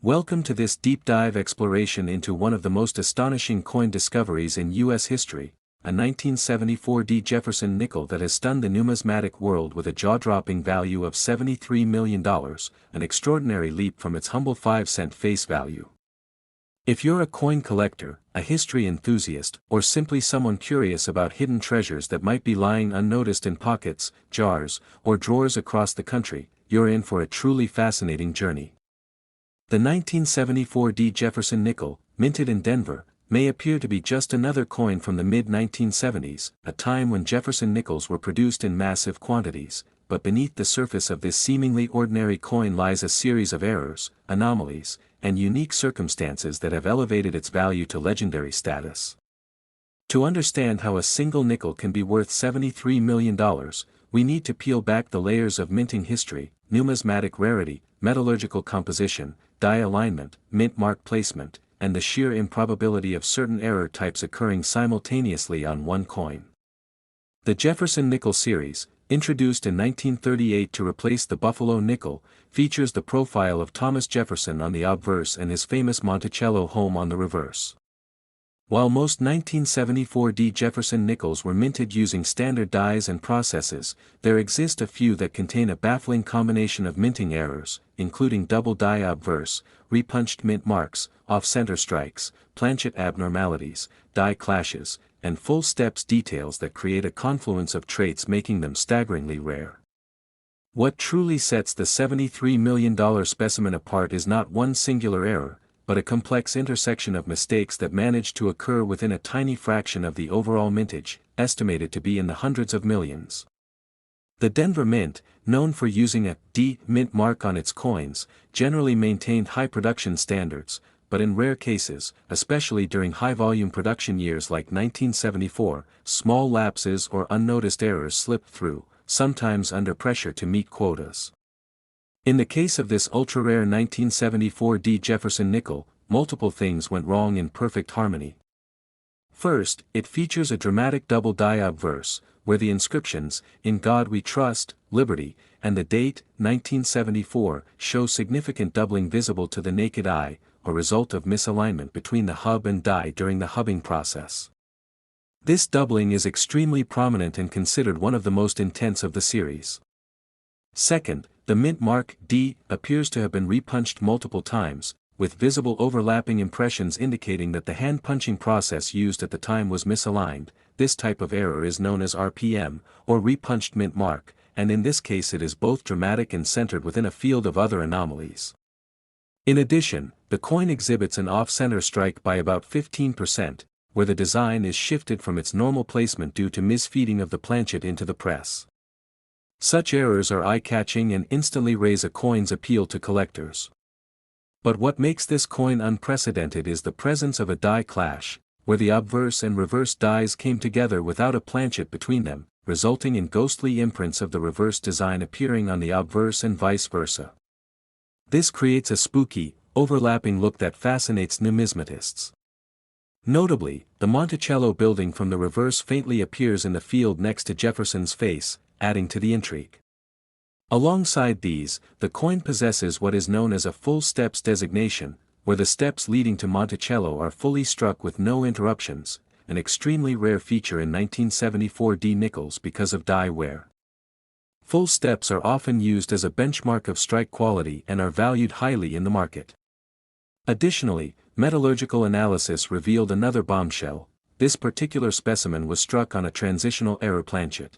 Welcome to this deep dive exploration into one of the most astonishing coin discoveries in U.S. history, a 1974 D. Jefferson nickel that has stunned the numismatic world with a jaw-dropping value of $73 million, an extraordinary leap from its humble 5-cent face value. If you're a coin collector, a history enthusiast, or simply someone curious about hidden treasures that might be lying unnoticed in pockets, jars, or drawers across the country, you're in for a truly fascinating journey. The 1974 D. Jefferson nickel, minted in Denver, may appear to be just another coin from the mid-1970s, a time when Jefferson nickels were produced in massive quantities, but beneath the surface of this seemingly ordinary coin lies a series of errors, anomalies, and unique circumstances that have elevated its value to legendary status. To understand how a single nickel can be worth $73 million, we need to peel back the layers of minting history, numismatic rarity, metallurgical composition, die alignment, mint mark placement, and the sheer improbability of certain error types occurring simultaneously on one coin. The Jefferson nickel series, introduced in 1938 to replace the Buffalo nickel, features the profile of Thomas Jefferson on the obverse and his famous Monticello home on the reverse. While most 1974 D. Jefferson nickels were minted using standard dies and processes, there exist a few that contain a baffling combination of minting errors, including double die obverse, repunched mint marks, off-center strikes, planchet abnormalities, die clashes, and full steps details that create a confluence of traits making them staggeringly rare. What truly sets the $73 million specimen apart is not one singular error, but a complex intersection of mistakes that manage to occur within a tiny fraction of the overall mintage, estimated to be in the hundreds of millions. The Denver Mint, known for using a D mint mark on its coins, generally maintained high production standards, but in rare cases, especially during high-volume production years like 1974, small lapses or unnoticed errors slipped through, sometimes under pressure to meet quotas. In the case of this ultra-rare 1974 D. Jefferson nickel, multiple things went wrong in perfect harmony. First, it features a dramatic double die obverse, where the inscriptions, "In God We Trust, Liberty," and the date, 1974, show significant doubling visible to the naked eye, a result of misalignment between the hub and die during the hubbing process. This doubling is extremely prominent and considered one of the most intense of the series. Second, the mint mark D appears to have been repunched multiple times, with visible overlapping impressions indicating that the hand-punching process used at the time was misaligned. This type of error is known as RPM, or repunched mint mark, and in this case it is both dramatic and centered within a field of other anomalies. In addition, the coin exhibits an off-center strike by about 15%, where the design is shifted from its normal placement due to misfeeding of the planchet into the press. Such errors are eye-catching and instantly raise a coin's appeal to collectors. But what makes this coin unprecedented is the presence of a die clash, where the obverse and reverse dies came together without a planchet between them, resulting in ghostly imprints of the reverse design appearing on the obverse and vice versa. This creates a spooky, overlapping look that fascinates numismatists. Notably, the Monticello building from the reverse faintly appears in the field next to Jefferson's face, adding to the intrigue. Alongside these, the coin possesses what is known as a full steps designation, where the steps leading to Monticello are fully struck with no interruptions, an extremely rare feature in 1974 D nickels because of die wear. Full steps are often used as a benchmark of strike quality and are valued highly in the market. Additionally, metallurgical analysis revealed another bombshell: this particular specimen was struck on a transitional error planchet.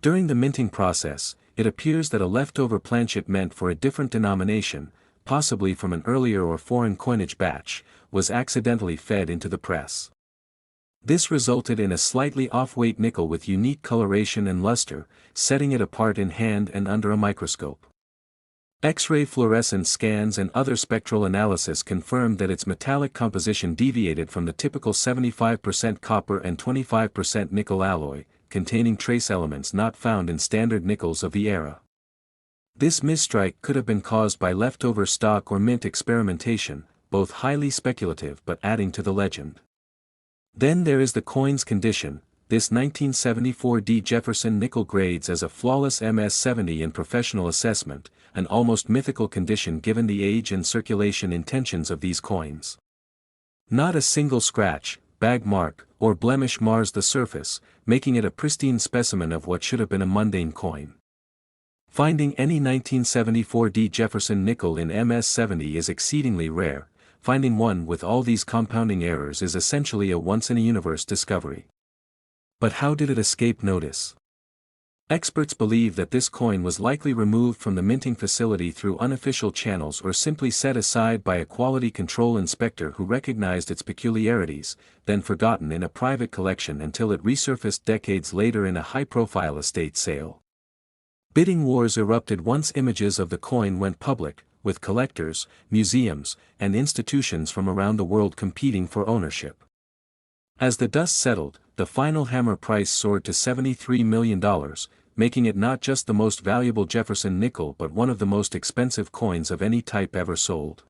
During the minting process, it appears that a leftover planchet meant for a different denomination, possibly from an earlier or foreign coinage batch, was accidentally fed into the press. This resulted in a slightly off-weight nickel with unique coloration and luster, setting it apart in hand and under a microscope. X-ray fluorescence scans and other spectral analysis confirmed that its metallic composition deviated from the typical 75% copper and 25% nickel alloy, containing trace elements not found in standard nickels of the era. This misstrike could have been caused by leftover stock or mint experimentation, both highly speculative but adding to the legend. Then there is the coin's condition. this 1974 D. Jefferson nickel grades as a flawless MS-70 in professional assessment, an almost mythical condition given the age and circulation intentions of these coins. Not a single scratch, bag mark, or blemish mars the surface, making it a pristine specimen of what should have been a mundane coin. Finding any 1974 D. Jefferson nickel in MS-70 is exceedingly rare. Finding one with all these compounding errors is essentially a once-in-a-universe discovery. But how did it escape notice? Experts believe that this coin was likely removed from the minting facility through unofficial channels or simply set aside by a quality control inspector who recognized its peculiarities, then forgotten in a private collection until it resurfaced decades later in a high-profile estate sale. Bidding wars erupted once images of the coin went public, with collectors, museums, and institutions from around the world competing for ownership. As the dust settled, the final hammer price soared to $73 million, making it not just the most valuable Jefferson nickel but one of the most expensive coins of any type ever sold.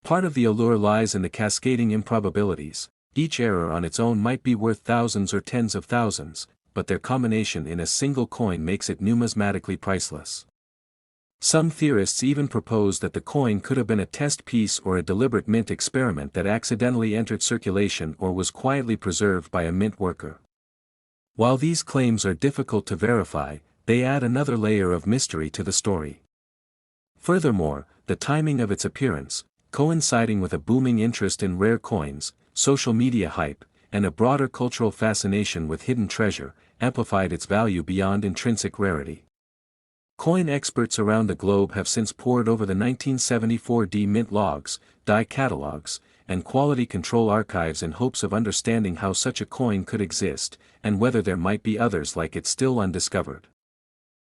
Part of the allure lies in the cascading improbabilities. Each error on its own might be worth thousands or tens of thousands, but their combination in a single coin makes it numismatically priceless. Some theorists even propose that the coin could have been a test piece or a deliberate mint experiment that accidentally entered circulation or was quietly preserved by a mint worker. While these claims are difficult to verify, they add another layer of mystery to the story. Furthermore, the timing of its appearance, coinciding with a booming interest in rare coins, social media hype, and a broader cultural fascination with hidden treasure, amplified its value beyond intrinsic rarity. Coin experts around the globe have since pored over the 1974 D mint logs, die catalogs, and quality control archives in hopes of understanding how such a coin could exist, and whether there might be others like it still undiscovered.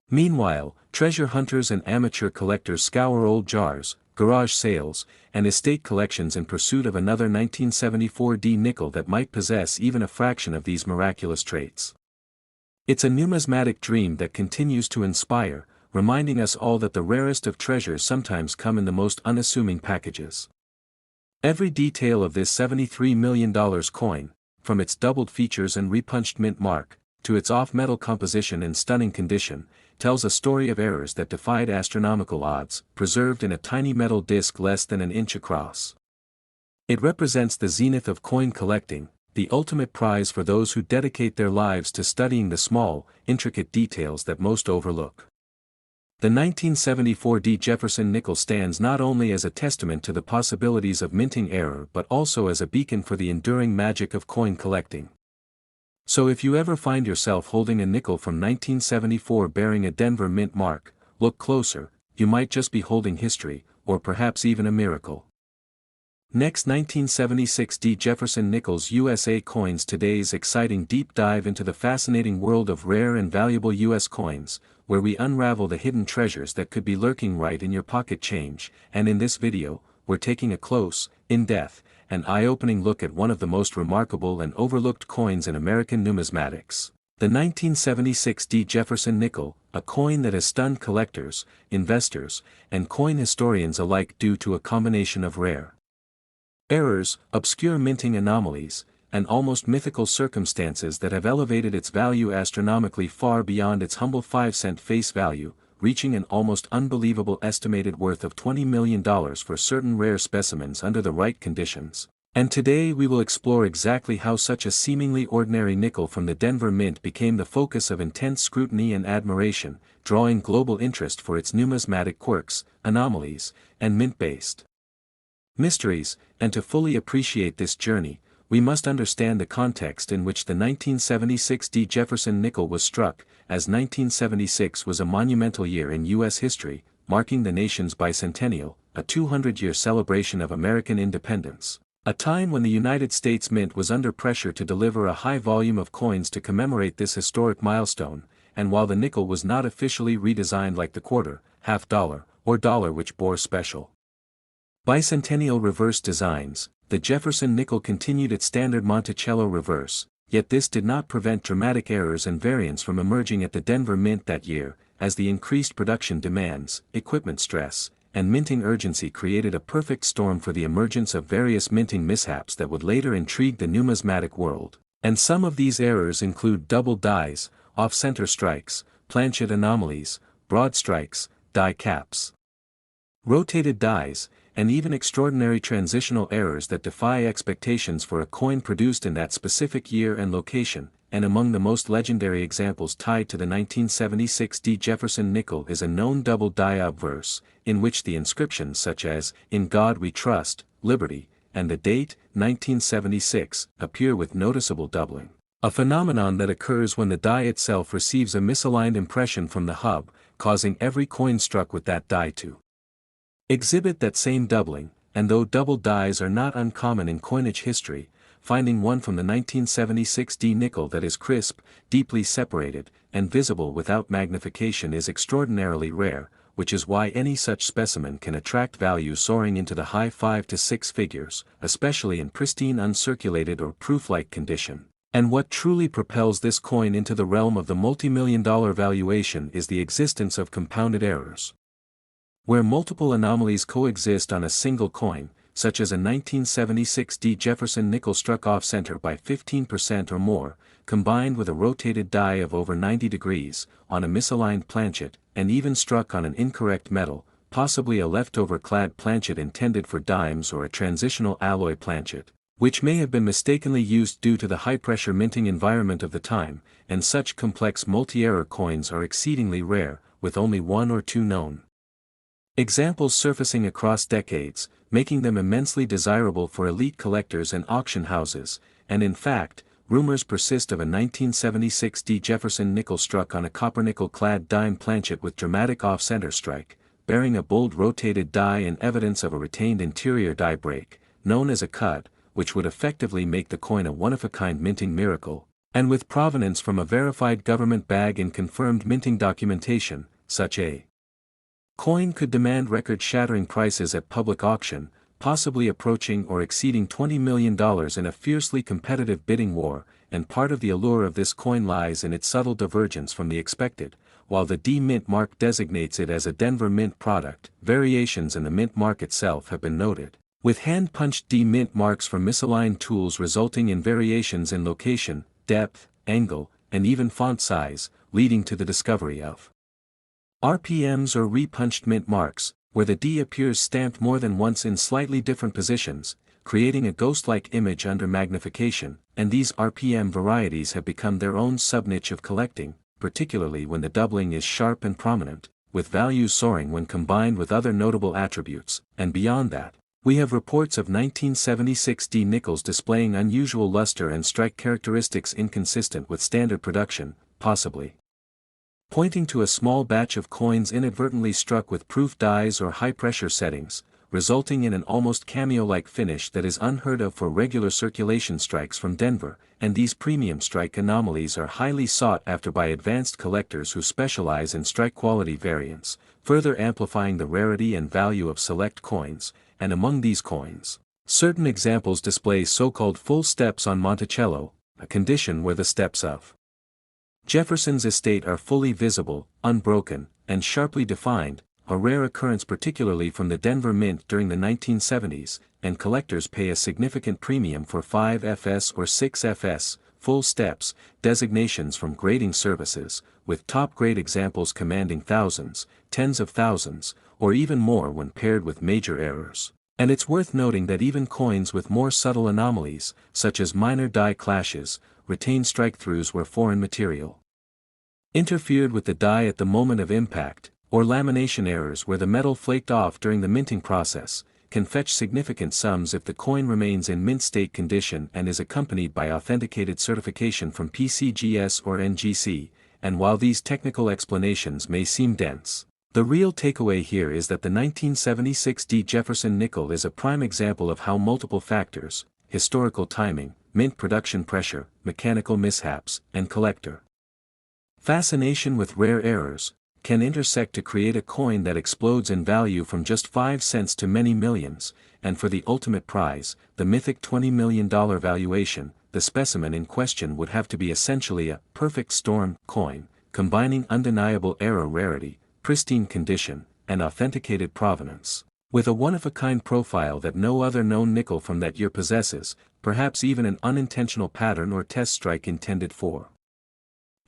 Meanwhile, treasure hunters and amateur collectors scour old jars, garage sales, and estate collections in pursuit of another 1974 D nickel that might possess even a fraction of these miraculous traits. It's a numismatic dream that continues to inspire, reminding us all that the rarest of treasures sometimes come in the most unassuming packages. Every detail of this $73 million coin, from its doubled features and repunched mint mark, to its off-metal composition and stunning condition, tells a story of errors that defied astronomical odds, preserved in a tiny metal disc less than an inch across. It represents the zenith of coin collecting, the ultimate prize for those who dedicate their lives to studying the small, intricate details that most overlook. The 1974 D. Jefferson nickel stands not only as a testament to the possibilities of minting error but also as a beacon for the enduring magic of coin collecting. So if you ever find yourself holding a nickel from 1974 bearing a Denver mint mark, look closer, you might just be holding history, or perhaps even a miracle. Next, 1976 D. Jefferson Nickels USA coins. Today's exciting deep dive into the fascinating world of rare and valuable U.S. coins, where we unravel the hidden treasures that could be lurking right in your pocket change, and in this video, we're taking a close, in-depth, and eye-opening look at one of the most remarkable and overlooked coins in American numismatics, the 1976 D. Jefferson nickel, a coin that has stunned collectors, investors, and coin historians alike due to a combination of rare errors, obscure minting anomalies, and almost mythical circumstances that have elevated its value astronomically far beyond its humble 5-cent face value, reaching an almost unbelievable estimated worth of $20 million for certain rare specimens under the right conditions. And today we will explore exactly how such a seemingly ordinary nickel from the Denver Mint became the focus of intense scrutiny and admiration, drawing global interest for its numismatic quirks, anomalies, and mint-based mysteries. And to fully appreciate this journey, we must understand the context in which the 1976 D. Jefferson nickel was struck, as 1976 was a monumental year in U.S. history, marking the nation's bicentennial, a 200-year celebration of American independence, a time when the United States Mint was under pressure to deliver a high volume of coins to commemorate this historic milestone, and while the nickel was not officially redesigned like the quarter, half dollar, or dollar which bore special bicentennial reverse designs, the Jefferson nickel continued its standard Monticello reverse, yet this did not prevent dramatic errors and variants from emerging at the Denver Mint that year, as the increased production demands, equipment stress, and minting urgency created a perfect storm for the emergence of various minting mishaps that would later intrigue the numismatic world. And some of these errors include double dies, off-center strikes, planchet anomalies, broad strikes, die caps, rotated dies, and even extraordinary transitional errors that defy expectations for a coin produced in that specific year and location. And among the most legendary examples tied to the 1976 D. Jefferson nickel is a known double die obverse, in which the inscriptions such as, "In God We Trust, Liberty," and the date, 1976, appear with noticeable doubling. A phenomenon that occurs when the die itself receives a misaligned impression from the hub, causing every coin struck with that die to exhibit that same doubling. And though double dies are not uncommon in coinage history, finding one from the 1976 D nickel that is crisp, deeply separated, and visible without magnification is extraordinarily rare, which is why any such specimen can attract value soaring into the high 5 to 6 figures, especially in pristine uncirculated or proof-like condition. And what truly propels this coin into the realm of the multi-million-dollar valuation is the existence of compounded errors. Where multiple anomalies coexist on a single coin, such as a 1976 D. Jefferson nickel struck off-center by 15% or more, combined with a rotated die of over 90 degrees, on a misaligned planchet, and even struck on an incorrect metal, possibly a leftover-clad planchet intended for dimes or a transitional alloy planchet, which may have been mistakenly used due to the high-pressure minting environment of the time, and such complex multi-error coins are exceedingly rare, with only one or two known examples surfacing across decades, making them immensely desirable for elite collectors and auction houses. And in fact, rumors persist of a 1976 D. Jefferson nickel struck on a copper-nickel-clad dime planchet with dramatic off-center strike, bearing a bold rotated die and evidence of a retained interior die break, known as a cut, which would effectively make the coin a one-of-a-kind minting miracle, and with provenance from a verified government bag in confirmed minting documentation. Such a coin could demand record-shattering prices at public auction, possibly approaching or exceeding $20 million in a fiercely competitive bidding war. And part of the allure of this coin lies in its subtle divergence from the expected. While the D Mint mark designates it as a Denver Mint product, variations in the mint mark itself have been noted, with hand-punched D Mint marks from misaligned tools resulting in variations in location, depth, angle, and even font size, leading to the discovery of RPMs or repunched mint marks, where the D appears stamped more than once in slightly different positions, creating a ghost-like image under magnification. And these RPM varieties have become their own sub-niche of collecting, particularly when the doubling is sharp and prominent, with values soaring when combined with other notable attributes. And beyond that, we have reports of 1976 D nickels displaying unusual luster and strike characteristics inconsistent with standard production, possibly pointing to a small batch of coins inadvertently struck with proof dies or high-pressure settings, resulting in an almost cameo-like finish that is unheard of for regular circulation strikes from Denver. And these premium strike anomalies are highly sought after by advanced collectors who specialize in strike-quality variants, further amplifying the rarity and value of select coins. And among these coins, certain examples display so-called full steps on Monticello, a condition where the steps of Jefferson's estate are fully visible, unbroken, and sharply defined, a rare occurrence particularly from the Denver Mint during the 1970s, and collectors pay a significant premium for 5FS or 6FS, full steps, designations from grading services, with top-grade examples commanding thousands, tens of thousands, or even more when paired with major errors. And it's worth noting that even coins with more subtle anomalies, such as minor die clashes, retain strike-throughs where foreign material interfered with the die at the moment of impact, or lamination errors where the metal flaked off during the minting process, can fetch significant sums if the coin remains in mint state condition and is accompanied by authenticated certification from PCGS or NGC. And while these technical explanations may seem dense, the real takeaway here is that the 1976 D. Jefferson nickel is a prime example of how multiple factors, historical timing, mint production pressure, mechanical mishaps, and collector fascination with rare errors, can intersect to create a coin that explodes in value from just 5 cents to many millions. And for the ultimate prize, the mythic $20 million valuation, the specimen in question would have to be essentially a perfect storm coin, combining undeniable error rarity, pristine condition, and authenticated provenance. With a one-of-a-kind profile that no other known nickel from that year possesses, perhaps even an unintentional pattern or test strike intended for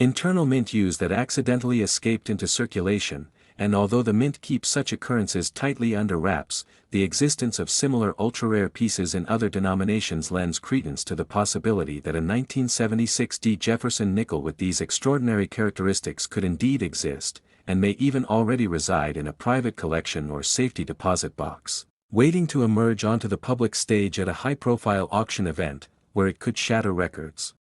internal mint use that accidentally escaped into circulation, and although the mint keeps such occurrences tightly under wraps, the existence of similar ultra-rare pieces in other denominations lends credence to the possibility that a 1976 D. Jefferson nickel with these extraordinary characteristics could indeed exist, and may even already reside in a private collection or safety deposit box, waiting to emerge onto the public stage at a high-profile auction event, where it could shatter records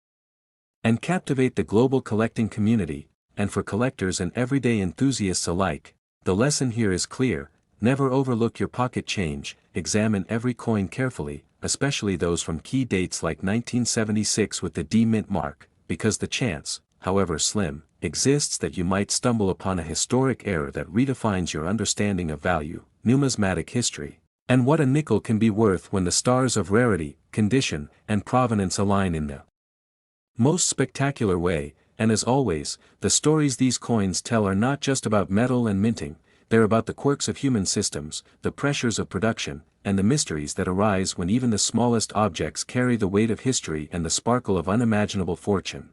and captivate the global collecting community. And for collectors and everyday enthusiasts alike, the lesson here is clear: never overlook your pocket change, examine every coin carefully, especially those from key dates like 1976 with the D mint mark, because the chance, however slim, exists that you might stumble upon a historic error that redefines your understanding of value, numismatic history, and what a nickel can be worth when the stars of rarity, condition, and provenance align in the most spectacular way. And as always, the stories these coins tell are not just about metal and minting, they're about the quirks of human systems, the pressures of production, and the mysteries that arise when even the smallest objects carry the weight of history and the sparkle of unimaginable fortune.